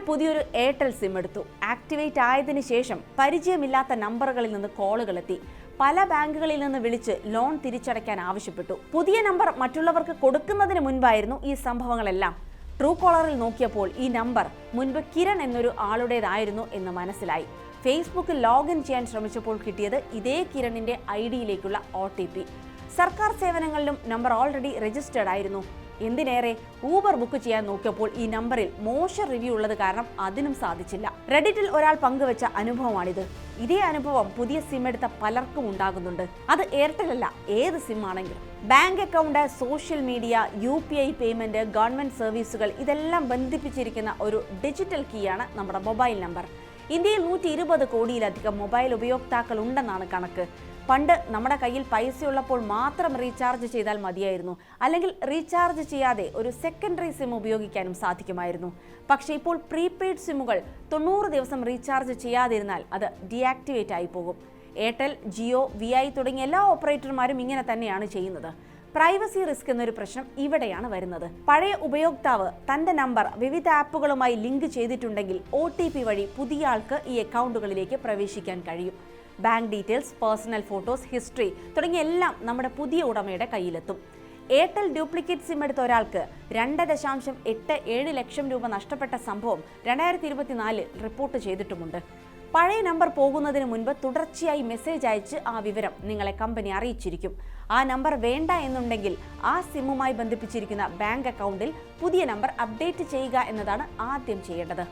പുതിയൊരു Airtel SIM എടുത്തു. Activate ആയതിനു ശേഷം പരിചയമില്ലാത്ത നമ്പറുകളിൽ നിന്ന് കോളുകൾ എത്തി. പല ബാങ്കുകളിൽ നിന്ന് വിളിച്ച് ലോൺ തിരിച്ചടയ്ക്കാൻ ആവശ്യപ്പെട്ടു. പുതിയ നമ്പർ മറ്റുള്ളവർക്ക് കൊടുക്കുന്നതിന് മുൻപായിരുന്നു ഈ സംഭവങ്ങളെല്ലാം. ട്രൂ കോളറിൽ നോക്കിയപ്പോൾ ഈ നമ്പർ മുൻപ് കിരൺ എന്നൊരു ആളുടേതായിരുന്നു എന്ന് മനസ്സിലായി. ഫേസ്ബുക്കിൽ ലോഗിൻ ചെയ്യാൻ ശ്രമിച്ചപ്പോൾ കിട്ടിയത് ഇതേ കിരണിന്റെ ഐഡിയിലേക്കുള്ള OTP. സർക്കാർ സേവനങ്ങളിലും നമ്പർ ഓൾറെഡി രജിസ്റ്റേർഡ് ആയിരുന്നു. എന്തിനേറെ, ഊബർ ബുക്ക് ചെയ്യാൻ നോക്കിയപ്പോൾ ഈ നമ്പറിൽ മോശം റിവ്യൂ ഉള്ളത് കാരണം അതിനും സാധിച്ചില്ല. റെഡിറ്റിൽ ഒരാൾ പങ്കുവെച്ച അനുഭവമാണിത്. ഇതേ അനുഭവം പുതിയ സിം എടുത്ത പലർക്കും ഉണ്ടാകുന്നുണ്ട്. അത് എയർടെൽ അല്ല, ഏത് സിം ആണെങ്കിലും. Bank account, social media, UPI payment, government സർവീസുകൾ ഇതെല്ലാം ബന്ധിപ്പിച്ചിരിക്കുന്ന ഒരു ഡിജിറ്റൽ കീയാണ് നമ്മുടെ മൊബൈൽ നമ്പർ. ഇന്ത്യയിൽ 120 കോടിയിലധികം മൊബൈൽ ഉപയോക്താക്കൾ ഉണ്ടെന്നാണ് കണക്ക്. പണ്ട് നമ്മുടെ കയ്യിൽ പൈസയുള്ളപ്പോൾ മാത്രം റീചാർജ് ചെയ്താൽ മതിയായിരുന്നു, അല്ലെങ്കിൽ റീചാർജ് ചെയ്യാതെ ഒരു സെക്കൻഡറി സിം ഉപയോഗിക്കാനും സാധിക്കുമായിരുന്നു. പക്ഷേ ഇപ്പോൾ പ്രീപെയ്ഡ് സിമ്മുകൾ 90 ദിവസം റീചാർജ് ചെയ്യാതിരുന്നാൽ അത് ഡീആക്ടിവേറ്റ് ആയി പോകും. എയർടെൽ, ജിയോ, VI തുടങ്ങിയ എല്ലാ ഓപ്പറേറ്റർമാരും ഇങ്ങനെ തന്നെയാണ് ചെയ്യുന്നത്. പ്രൈവസി റിസ്ക് എന്നൊരു പ്രശ്നം ഇവിടെയാണ് വരുന്നത്. പഴയ ഉപയോക്താവ് തന്റെ നമ്പർ വിവിധ ആപ്പുകളുമായി ലിങ്ക് ചെയ്തിട്ടുണ്ടെങ്കിൽ OTP വഴി പുതിയ ആൾക്ക് ഈ അക്കൗണ്ടുകളിലേക്ക് പ്രവേശിക്കാൻ കഴിയും. Bank details, personal photos, history തുടങ്ങിയ എല്ലാം നമ്മുടെ പുതിയ ഉടമയുടെ കയ്യിലെത്തും. എയർടെൽ ഡ്യൂപ്ലിക്കേറ്റ് സിം എടുത്ത ഒരാൾക്ക് 2.87 ലക്ഷം രൂപ നഷ്ടപ്പെട്ട സംഭവം 2024 റിപ്പോർട്ട് ചെയ്തിട്ടുമുണ്ട്. പഴയ നമ്പർ പോകുന്നതിന് മുൻപ് തുടർച്ചയായി മെസ്സേജ് അയച്ച് ആ വിവരം നിങ്ങളെ കമ്പനി അറിയിച്ചിരിക്കും. ആ നമ്പർ വേണ്ട എന്നുണ്ടെങ്കിൽ ആ സിമ്മുമായി ബന്ധിപ്പിച്ചിരിക്കുന്ന ബാങ്ക് അക്കൗണ്ടിൽ പുതിയ നമ്പർ അപ്ഡേറ്റ് ചെയ്യുക എന്നതാണ് ആദ്യം ചെയ്യേണ്ടത്.